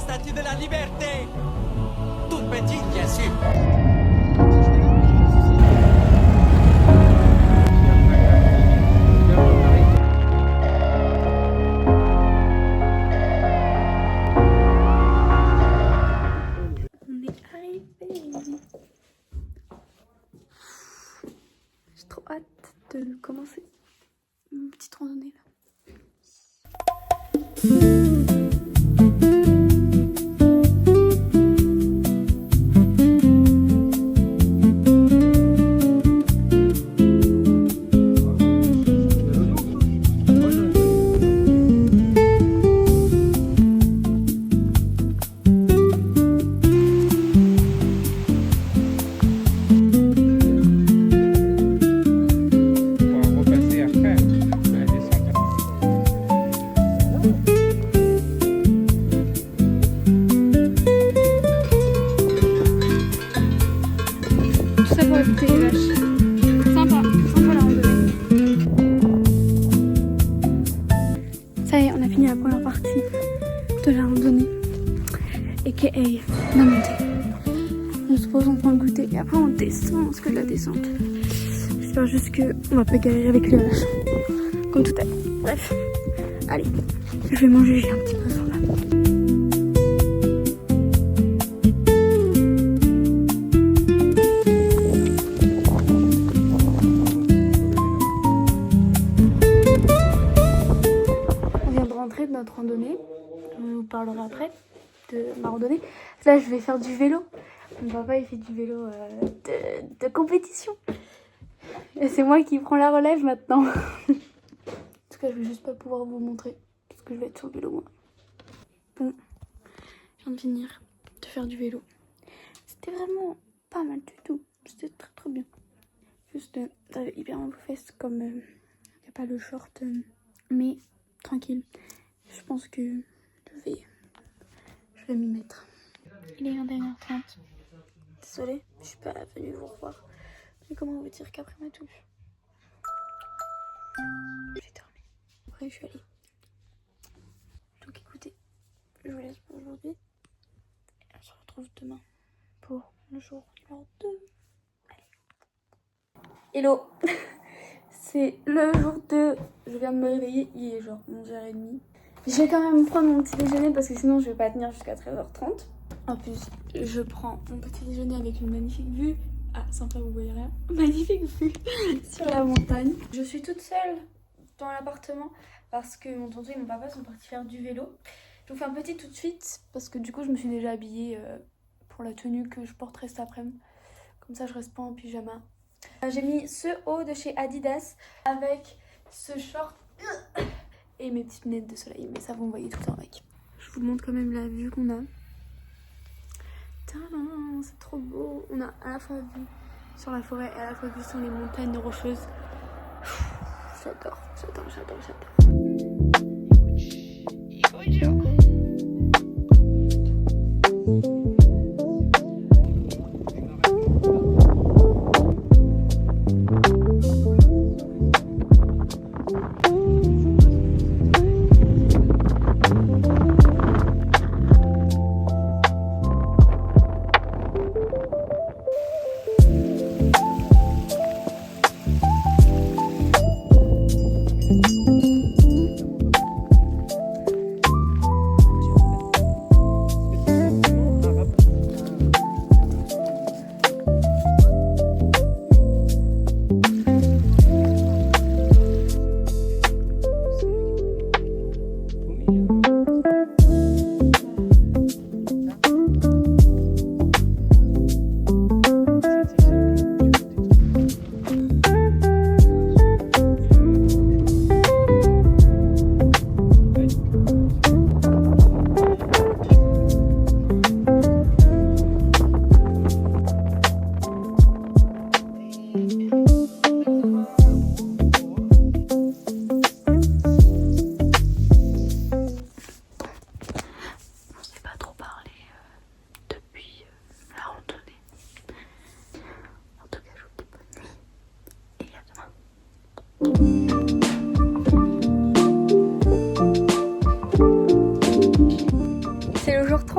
statue de la liberté. Toute petite, bien sûr. On est arrivé. J'ai trop hâte de commencer une petite randonnée là. Tout ça pour écouter les vaches. Sympa, sympa la randonnée. Ça y est, on a fini la première partie de la randonnée. A.k.a. la montée. On se pose, on prend le goûter et après on descend, parce que de la descente. J'espère juste qu'on va pas galérer avec les vaches. Comme tout à l'heure. Bref, allez, je vais manger, j'ai un petit peu faim là. De notre randonnée, je vous parlerai après de ma randonnée. Là je vais faire du vélo. Mon papa il fait du vélo de compétition et c'est moi qui prends la relève maintenant. En tout cas je vais juste pas pouvoir vous montrer parce que je vais être sur le vélo moi. Bon, je viens de finir de faire du vélo. C'était vraiment pas mal du tout, c'était très très bien. Juste j'avais hyper mal aux fesses comme il n'y a pas le short mais tranquille. Je pense que je vais m'y mettre. Il est 21h30. Désolée, je suis pas venue vous revoir. Mais comment vous dire qu'après ma douche, j'ai dormi. Après je suis allée. Donc écoutez, je vous laisse pour aujourd'hui. Et on se retrouve demain pour le jour numéro 2. Allez. Hello. C'est le jour 2. Je viens de me réveiller, il est genre 11h30. Je vais quand même prendre mon petit déjeuner parce que sinon je vais pas tenir jusqu'à 13h30. En plus, je prends mon petit déjeuner avec une magnifique vue. Ah, sympa, vous voyez rien. Magnifique vue sur la montagne. Je suis toute seule dans l'appartement parce que mon tonton et mon papa sont partis faire du vélo. Je vous fais un petit tout de suite parce que du coup je me suis déjà habillée pour la tenue que je porterai cet après-midi. Comme ça je reste pas en pyjama. J'ai mis ce haut de chez Adidas avec ce short et mes petites lunettes de soleil, mais ça vous me voyez tout le temps avec. Je vous montre quand même la vue qu'on a. Tadam, c'est trop beau. On a à la fois vue sur la forêt et à la fois vue sur les montagnes rocheuses. J'adore, j'adore, j'adore, j'adore.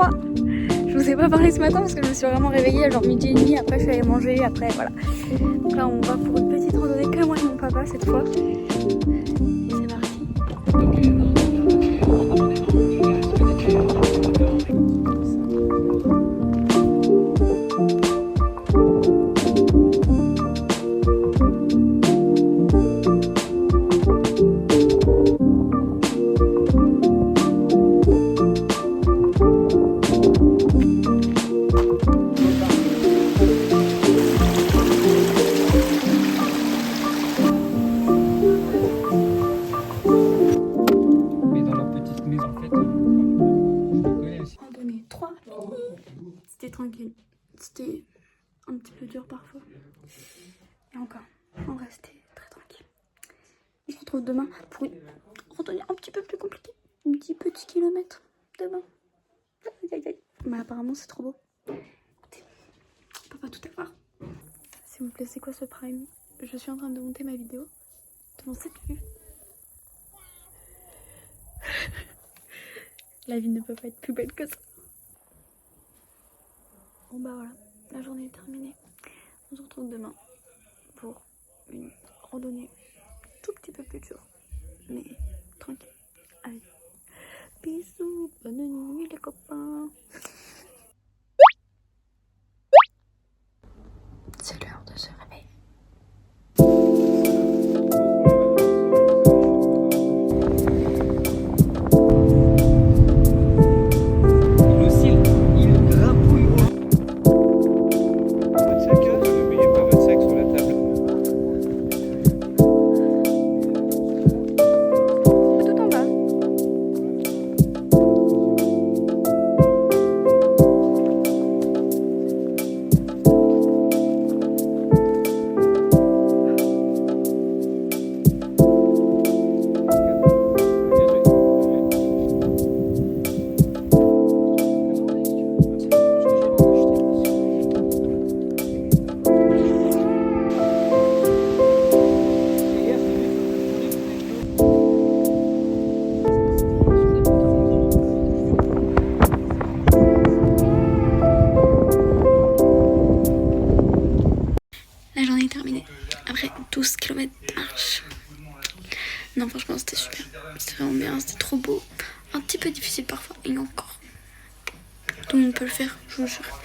3. Je vous ai pas parlé ce matin parce que je me suis vraiment réveillée à genre midi et demi. Après je suis allée manger, après voilà. Donc là on va pour une petite randonnée que moi et mon papa cette fois. Et c'est parti. Mais dans leur petite maison, en fait, je le connais aussi. Randonnée 3. C'était tranquille. C'était un petit peu dur parfois. Et encore, on restait très tranquille. On se retrouve demain pour une randonnée un petit peu plus compliquée. Un petit kilomètre demain. Aïe, aïe, aïe. Mais apparemment c'est trop beau. Écoutez, on peut pas tout avoir. S'il vous plaît, c'est quoi ce prime? Je suis en train de monter ma vidéo devant cette vue. La vie ne peut pas être plus belle que ça. Bon bah voilà, la journée est terminée. On se retrouve demain pour une randonnée tout petit peu plus dure, mais tranquille. Allez, bisous, bonne nuit les copains. C'est l'heure de se réveiller. Il oscille, il grimpouille. Votre sac, n'oubliez pas votre sac sur la table. Tout en bas. La journée est terminée. Après 12 km de marche. Non, franchement, c'était super. C'était vraiment bien, c'était trop beau. Un petit peu difficile parfois, et encore. Tout le monde peut le faire, je vous jure.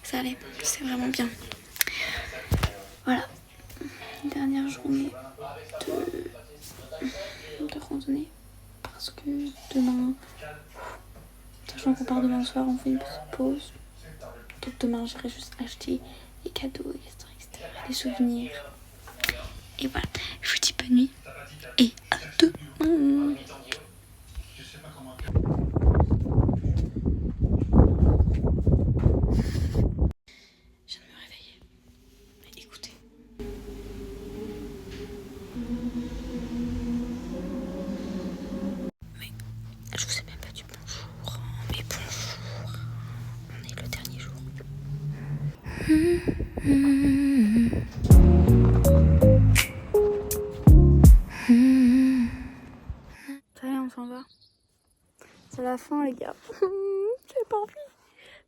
Ça allait, c'est vraiment bien. Voilà. Dernière journée de randonnée. Parce que demain, sachant qu'on part demain soir, on fait une petite pause. Donc demain, j'irai juste acheter des cadeaux, etc. Des souvenirs. Et voilà, je vous dis bonne nuit et à demain. Je viens de me réveiller. Mais écoutez. Mais je vous ai même pas dit bonjour. Mais bonjour. On est le dernier jour. Ça y est, on s'en va. C'est la fin, les gars. J'ai pas envie.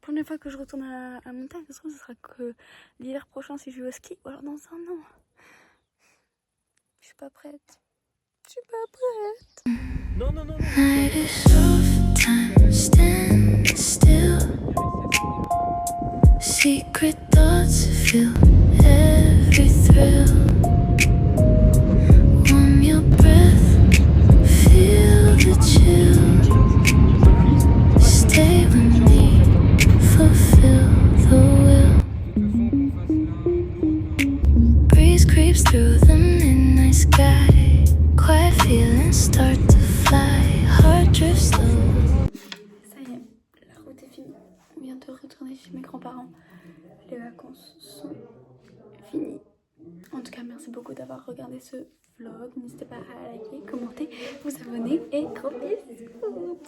Première fois que je retourne à la montagne, ça ce sera que l'hiver prochain si je vais au ski, ou alors dans un an. Je suis pas prête. Je suis pas prête. Non, non, non, non. Night is soft, time stand still. Secret thoughts fill every thrill. Warm your breath, feel the chill. Stay with me, fulfill the will. Breeze creeps through the midnight sky. Quiet feelings start to fly. Heart drifts slow. Ça y est, la route est finie. On vient de retourner chez mes grands-parents. Les vacances sont finies. En tout cas, merci beaucoup d'avoir regardé ce vlog. N'hésitez pas à liker, commenter, vous abonner et gros bisous.